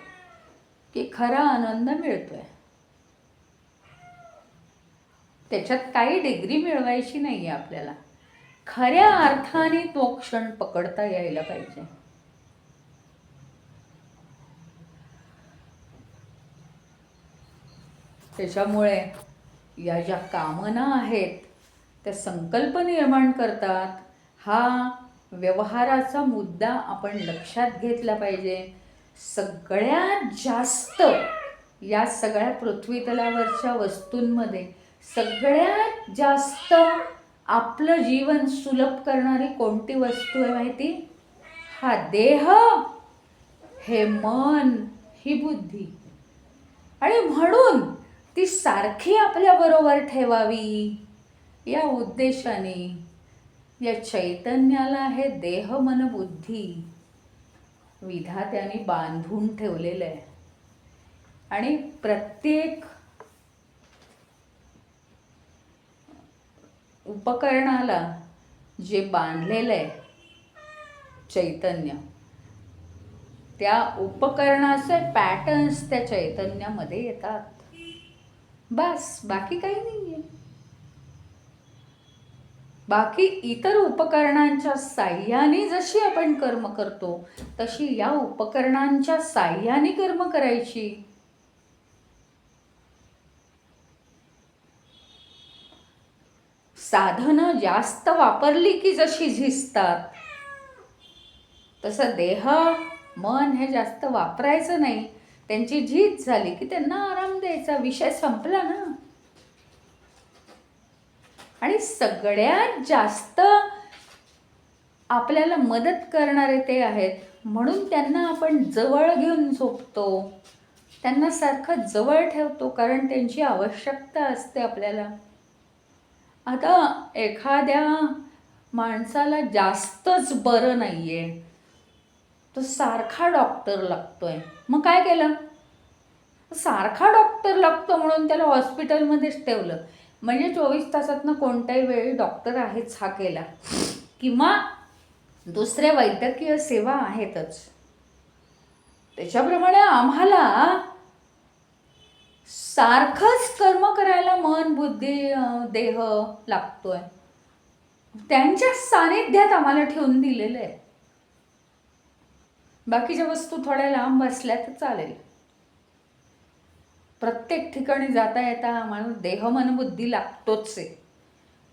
की खरा आनंद मिळतोय. त्याच्यात काही डिग्री मिळवायची नाही आहे आपल्याला, खऱ्या अर्थाने तो क्षण पकडता यायला पाहिजे. त्याच्यामुळे या ज्या कामना आहेत त्या संकल्प निर्माण करतात. हा व्यवहाराचा मुद्दा आपण लक्षात घेतला पाहिजे. सगळ्यात जास्त या सगळ्या पृथ्वीतलावरच्या वस्तूंमध्ये सगळ्यात जास्त आपलं जीवन सुलभ करणारी कोणती वस्तू आहे माहिती? हा देह, हे मन, ही बुद्धी. आणि म्हणून ती सारखी आपल्याबरोबर ठेवावी या उद्देशाने या चैतन्याला हे देह मन बुद्धी विधात्याने बांधून ठेवलेलं आहे. आणि प्रत्येक उपकरणाला जे बांधलेलं आहे चैतन्य, त्या उपकरणाचे पॅटर्न्स त्या चैतन्यामध्ये येतात. बस, बाकी काही नाही आहे. बाकी इतर उपकरणांच्या साह्याने जशी आपण कर्म करतो तशी या उपकरणांच्या साह्याने कर्म करायची. साधनं जास्त वापरली की जशी झिजतात, तसं देह मन हे जास्त वापरायचं नाही. त्यांची झीज झाली की त्यांना आराम द्यायचा, विषय संपला ना. आणि सगळ्यात जास्त आपल्याला मदत करणारे ते आहेत, म्हणून त्यांना आपण जवळ घेऊन झोपतो, त्यांना सारखं जवळ ठेवतो, कारण त्यांची आवश्यकता असते आपल्याला. आता एखाद्या माणसाला जास्तच बरं नाही आहे, तो सारखा डॉक्टर लागतोय. मग काय केलं? सारखा डॉक्टर लागतो म्हणून त्याला हॉस्पिटलमध्येच ठेवलं. म्हणजे 24 तासातनं कोणत्याही वेळी डॉक्टर आहेच हा केला, किंवा दुसऱ्या वैद्यकीय सेवा आहेतच. त्याच्याप्रमाणे आम्हाला सारखंच कर्म करायला मन बुद्धी देह लागतोय. त्यांच्या सानिध्यात आम्हाला ठेवून दिलेलं आहे. बाकीच्या वस्तू थोड्या लांब असल्या तर चालेल. प्रत्येक ठिकाणी जाता येता आम्हाला देह मन बुद्धी लागतोच आहे,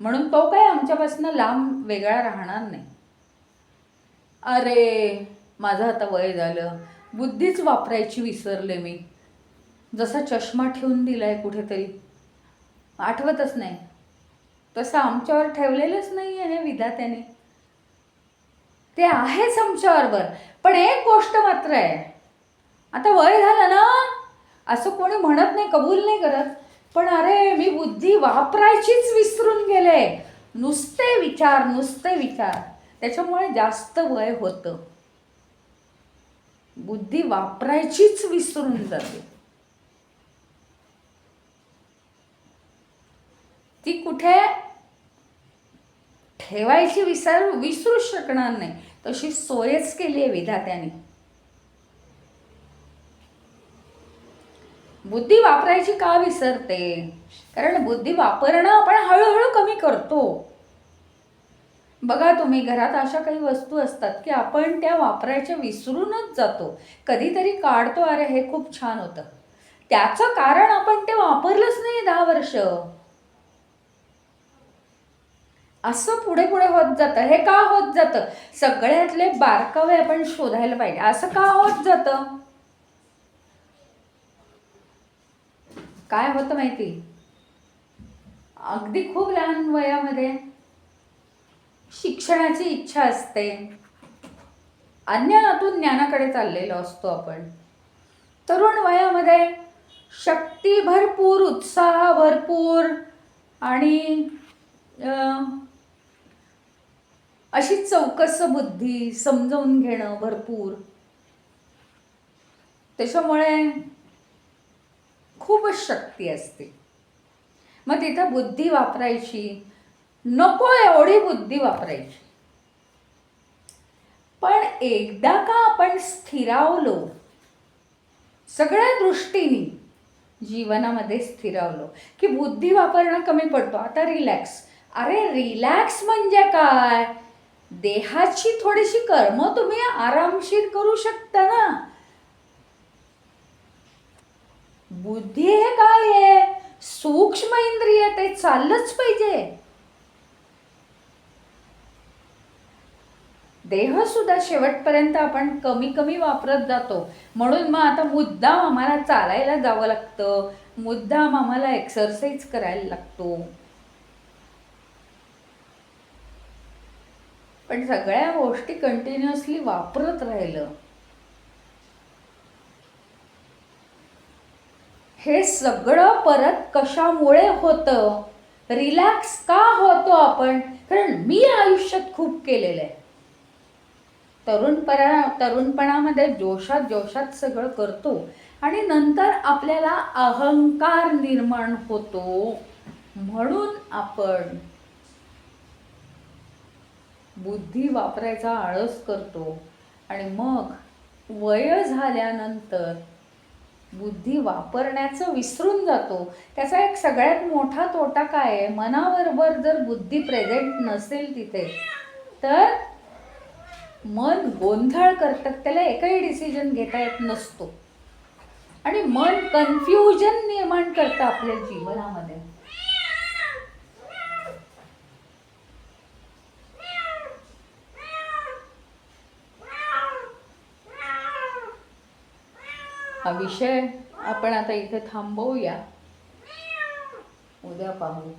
म्हणून तो काय आमच्यापासून लांब वेगळा राहणार नाही. अरे माझं आता वय झालं, बुद्धीच वापरायची विसरले मी. जसा चष्मा ठेवून दिलाय कुठेतरी, आठवतच नाही, तसं आमच्यावर ठेवलेलंच नाही आहे विधात्याने. ते आहेच आमच्याबरोबर. पण एक गोष्ट मात्र आहे, आता वय झालं ना असं कोणी म्हणत नाही, कबूल नाही करत, पण अरे मी बुद्धी वापरायचीच विसरून गेले. नुसते विचार, त्याच्यामुळे जास्त वय होतं. बुद्धी वापरायचीच विसरून जाते. ती कुठे ठेवायची विसरू शकणार नाही, तशी सोयच केली आहे विधात्याने. बुद्धी वापरायची का विसरते? कारण बुद्धी वापरणं आपण हळूहळू कमी करतो. बघा तुम्ही, घरात अशा काही वस्तू असतात की आपण त्या वापरायच्या विसरूनच जातो. कधीतरी काढतो, अरे हे खूप छान होतं, त्याचं कारण आपण ते वापरलंच नाही 10 वर्ष. असं पुढे पुढे होत जातं. हे का होत जातं? सगळ्यातले बारकावे आपण शोधायला पाहिजे. असं का होत जातं? काय होतं माहिती? अगदी खूप लहान वयामध्ये शिक्षणाची इच्छा असते, अज्ञानातून ज्ञानाकडे चाललेलो असतो आपण. तरुण वयामध्ये शक्ती भरपूर, उत्साह भरपूर, आणि अशी चौकस बुद्धी, समजावून घेणं भरपूर. त्याच्यामुळे खूपच शक्ती असते. मग तिथं बुद्धी वापरायची, नको एवढी बुद्धी वापरायची. पण एकदा का आपण स्थिरावलो, सगळ्या दृष्टीने जीवनामध्ये स्थिरावलो की बुद्धी वापरणं कमी पडतो. आता रिलॅक्स. अरे रिलॅक्स म्हणजे काय? देहाची थोडीशी कर्म तुम्ही आरामशीर करू शकता ना. बुद्धी हे काय आहे? सूक्ष्म इंद्रिय, ते चाललंच पाहिजे. देहसुद्धा शेवटपर्यंत आपण कमी कमी वापरत जातो. म्हणून मग आता मुद्दाम आम्हाला चालायला जावं लागतं, मुद्दाम आम्हाला एक्सरसाइज करायला लागतो. पण सगळ्या गोष्टी कंटिन्युअसली वापरत राहिलं, हे सगळं परत कशामुळे होतं, रिलॅक्स का होतो आपण? कारण मी आयुष्यात खूप केलेलं आहे. तरुणपणामध्ये जोशात जोशात सगळं करतो आणि नंतर आपल्याला अहंकार निर्माण होतो. म्हणून आपण बुद्धी वापरायचा आळस करतो आणि मग वय झाल्यानंतर बुद्धी वापरण्याचं विसरून जातो. त्याचा एक सगळ्यात मोठा तोटा काय आहे? मनाबरोबर जर बुद्धी प्रेझेंट नसेल तिथे तर मन गोंधळ करतं, त्याला एकही डिसिजन घेता येत नसतो आणि मन कन्फ्युजन निर्माण करतं आपल्या जीवनामध्ये. हा विषय आपण आता इथे थांबवूया, उद्या पाहू.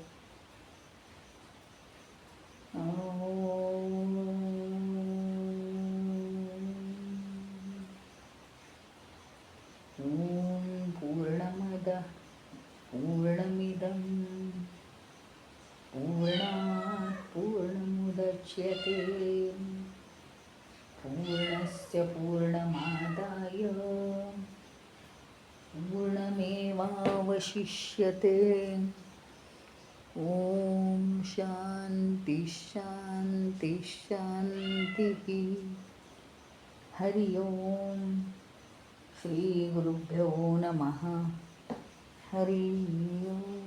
पूर्णमद पूर्णमिदं पूर्णात् पूर्णमुदच्यते पूर्णस्य पूर्णमादाय पूर्णमेवावशिष्यते. ओम शांति शांति शांति. हरि ओम. श्री गुरुभ्यो नमः. हरि ओम.